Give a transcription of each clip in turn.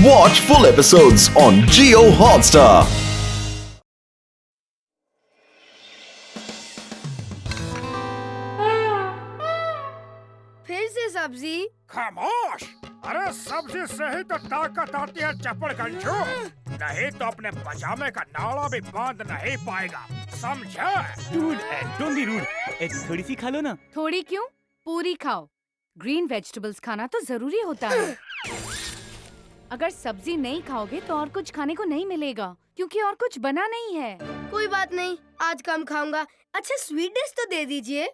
Watch full episodes on Jio Hotstar. फिर से सब्जी। खामोश! अरे सब्जी से ही तो ताकत आती है चप्पड़ गंजू। नहीं तो अपने पजामे का नाड़ा भी बांध नहीं पाएगा, समझा? Don't be rude. थोड़ी सी खा लो ना। थोड़ी क्यों, पूरी खाओ। ग्रीन वेजिटेबल्स खाना तो जरूरी होता है। अगर सब्जी नहीं खाओगे तो और कुछ खाने को नहीं मिलेगा, क्योंकि और कुछ बना नहीं है। कोई बात नहीं, आज कम खाऊंगा। अच्छा स्वीट डिश तो दे दीजिए।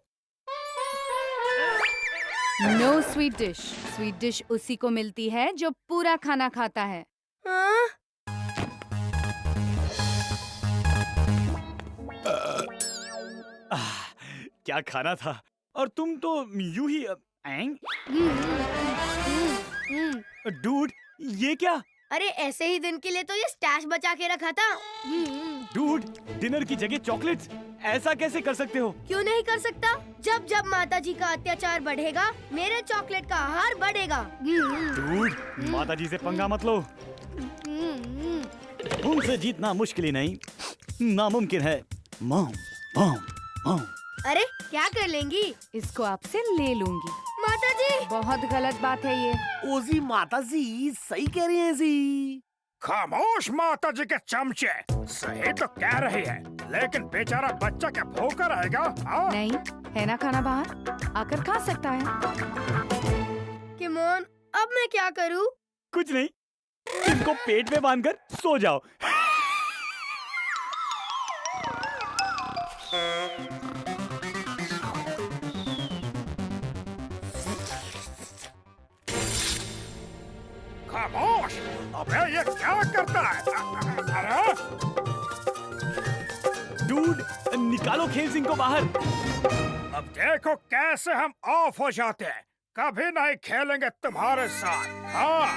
No sweet dish. Sweet dish उसी को मिलती है जो पूरा खाना खाता है। हाँ? क्या खाना था, और तुम तो यूं ही डूड, ये क्या? अरे ऐसे ही दिन के लिए तो ये स्टैश बचा के रखा था। डूड, डिनर की जगह चॉकलेट्स, ऐसा कैसे कर सकते हो? क्यों नहीं कर सकता? जब जब माताजी का अत्याचार बढ़ेगा, मेरे चॉकलेट का आहार बढ़ेगा। डूड, माताजी से पंगा मत लो। उनसे जीतना मुश्किल ही नहीं, नामुमकिन है। Mom, mom, mom. अरे क्या कर लेंगी? इसको आपसे ले लूंगी। माताजी! बहुत गलत बात है ये। ओजी माताजी सही कह रही हैं जी। खामोश माताजी के चमचे! सही तो कह रही है, लेकिन बेचारा बच्चा क्या भूखा रहेगा? हाँ? नहीं है ना, खाना बाहर आकर खा सकता है। किमोन, अब मैं क्या करूँ? कुछ नहीं, इसको पेट में बांधकर सो जाओ। खामोश! अबे ये क्या करता है? अरे डूड, निकालो खेल सिंह को बाहर। अब देखो कैसे हम ऑफ हो जाते हैं। कभी नहीं खेलेंगे तुम्हारे साथ। हाँ?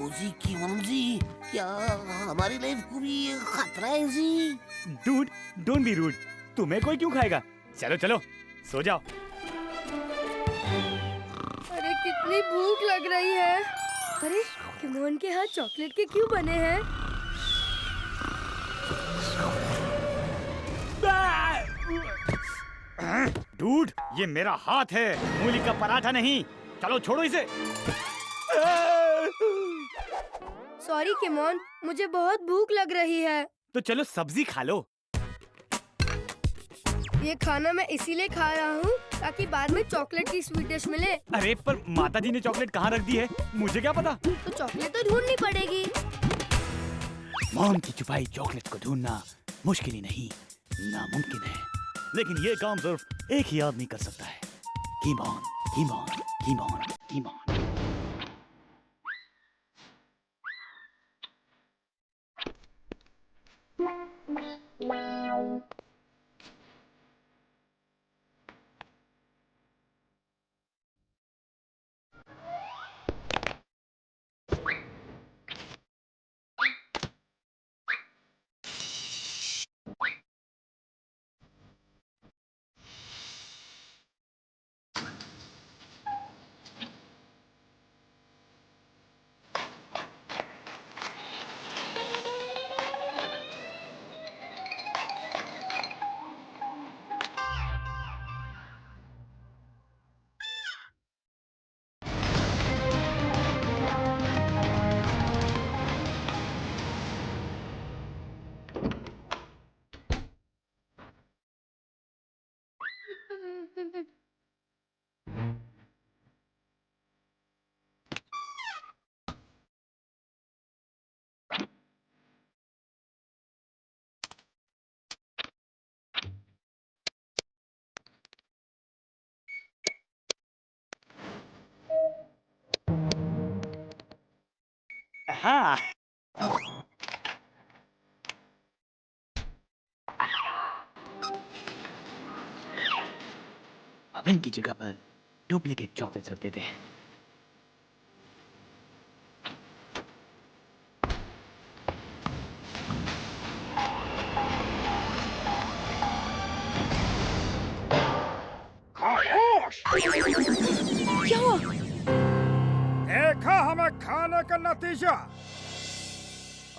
ओजी की जी, क्या हमारी लाइफ को भी खतरा है जी? Dude, don't be rude. तुम्हें कोई क्यों खाएगा? चलो चलो, सो जाओ। अरे कितनी भूख लग रही है। अरे किमोन के हाथ चॉकलेट के क्यों बने हैं? डूड, ये मेरा हाथ है, मूली का पराठा नहीं। चलो छोड़ो इसे। सॉरी किमोन, मुझे बहुत भूख लग रही है। तो चलो सब्जी खा लो। ये खाना मैं इसीलिए खा रहा हूँ ताकि बाद में चॉकलेट की स्वीट डिश मिले। अरे पर माताजी ने चॉकलेट कहाँ रख दी है, मुझे क्या पता? तो चॉकलेट तो ढूंढनी पड़ेगी। मॉम की छुपाई चॉकलेट को ढूंढना मुश्किल ही नहीं, नामुमकिन है। लेकिन ये काम सिर्फ एक ही आदमी कर सकता है। कीमोन, कीमोन, कीमोन, कीमोन। हाँ। ओवन की जगह पर डुप्लीकेट चॉकलेट रख देते हैं। खामोश! क्या हुआ? देखा हमें खाने का नतीजा।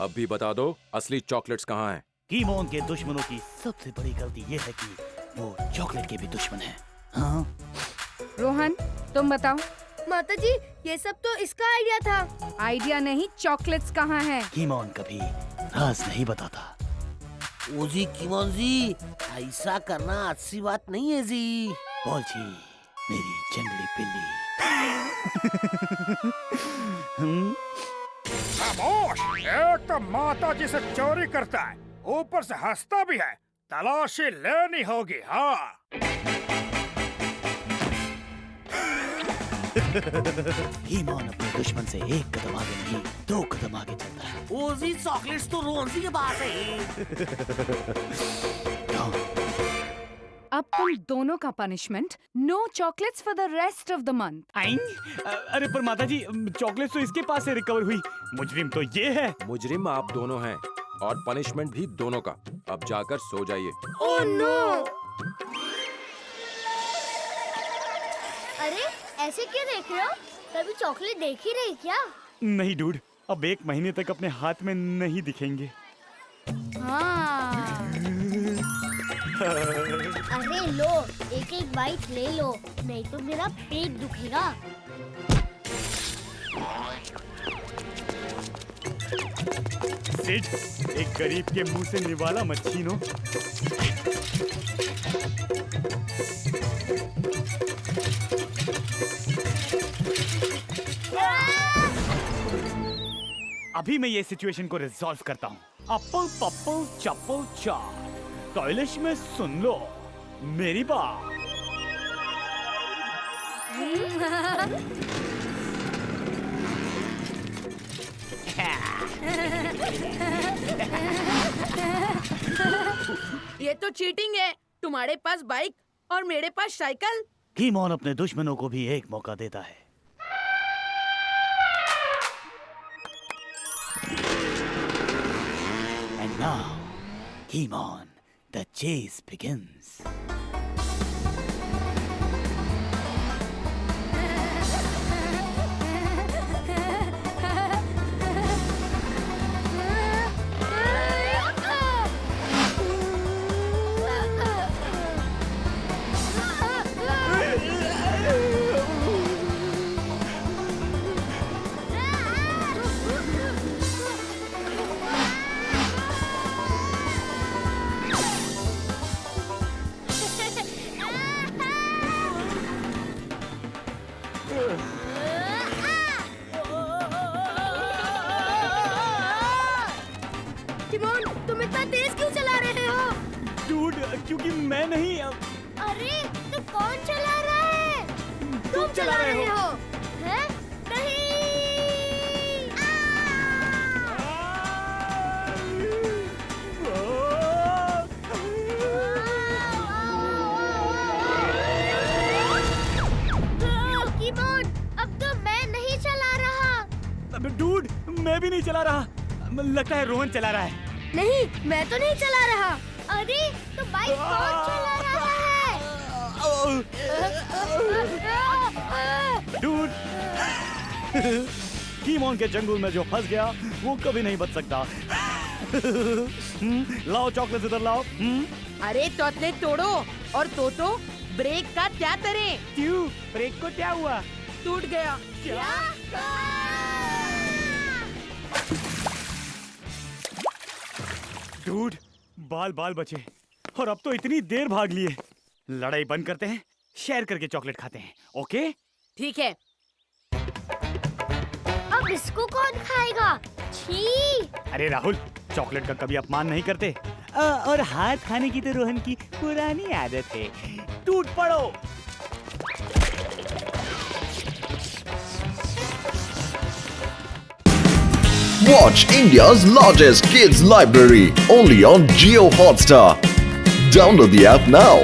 अब भी बता दो असली चॉकलेट्स कहाँ हैं? कीमोन के दुश्मनों की सबसे बड़ी गलती ये है कि वो चॉकलेट के भी दुश्मन हैं। हाँ? रोहन, तुम बताओ। माता जी, ये सब तो इसका आइडिया था। आइडिया नहीं, चॉकलेट्स कहाँ हैं? कीमोन कभी राज नहीं बताता। ओजी कीमोन जी, ऐसा करना अच्छी बात नहीं है जी। बोल जी, मेरी जंगली बिल्ली। खामोश! एक तो माता जी से चोरी करता है, ऊपर से हंसता भी है। तलाशी लेनी होगी। हाँ, कीमोन अपने दुश्मन से एक कदम आगे नहीं, 2 कदम आगे चलता है। ओजी चॉकलेट्स तो रोहन के पास है। क्यों? अब तुम दोनों का punishment, no chocolates for the rest of the month. अरे पर माताजी, चॉकलेट तो इसके पास से रिकवर हुई। मुजरिम तो ये है। मुजरिम आप दोनों हैं और पनिशमेंट भी दोनों का। अब जाकर सो जाइए। Oh no! अरे ऐसे क्यों देख रहे हो? कभी चॉकलेट देख ही रही क्या? नहीं डूड, अब 1 महीने तक अपने हाथ में नहीं दिखेंगे। हाँ। अरे लो, एक एक बाइट ले लो, नहीं तो मेरा पेट दुखेगा। सिड, एक गरीब के मुंह से निवाला मत छीनो। अभी मैं ये सिचुएशन को रिजॉल्व करता हूँ। अप्पल पप्पल चप्पल चार, टॉयलेट में सुन लो मेरी बात। ये तो चीटिंग है। तुम्हारे पास बाइक और मेरे पास साइकिल। कीमोन अपने दुश्मनों को भी एक मौका देता है। And now, Keemon, the chase begins. कीमोन, तुम इतना तेज क्यों चला रहे हो? डूड, क्योंकि मैं नहीं। अरे तो कौन चला रहा है? तुम चला रहे हो। हैं? नहीं! कीमोन, अब तो मैं नहीं चला रहा। डूड, मैं भी नहीं चला रहा। लगता है रोहन चला रहा है। नहीं, मैं तो नहीं चला रहा। अरे तो बाइक कौन चला रहा है? डूड, कीमोन के जंगल में जो फंस गया वो कभी नहीं बच सकता। लाओ चॉकलेट इधर लाओ। अरे तोतले तोड़ो और तोतो ब्रेक का क्या करें? क्यों? ब्रेक को क्या हुआ? टूट गया। डूड, बाल बाल बचे और अब तो इतनी देर भाग लिए। लड़ाई बंद करते हैं, शेयर करके चॉकलेट खाते हैं। ओके? ठीक है। अब इसको कौन खाएगा? छी! अरे राहुल, चॉकलेट का कभी अपमान नहीं करते। और हाथ खाने की तो रोहन की पुरानी आदत है। टूट पड़ो। Watch India's largest kids library only on Jio Hotstar. Download the app now.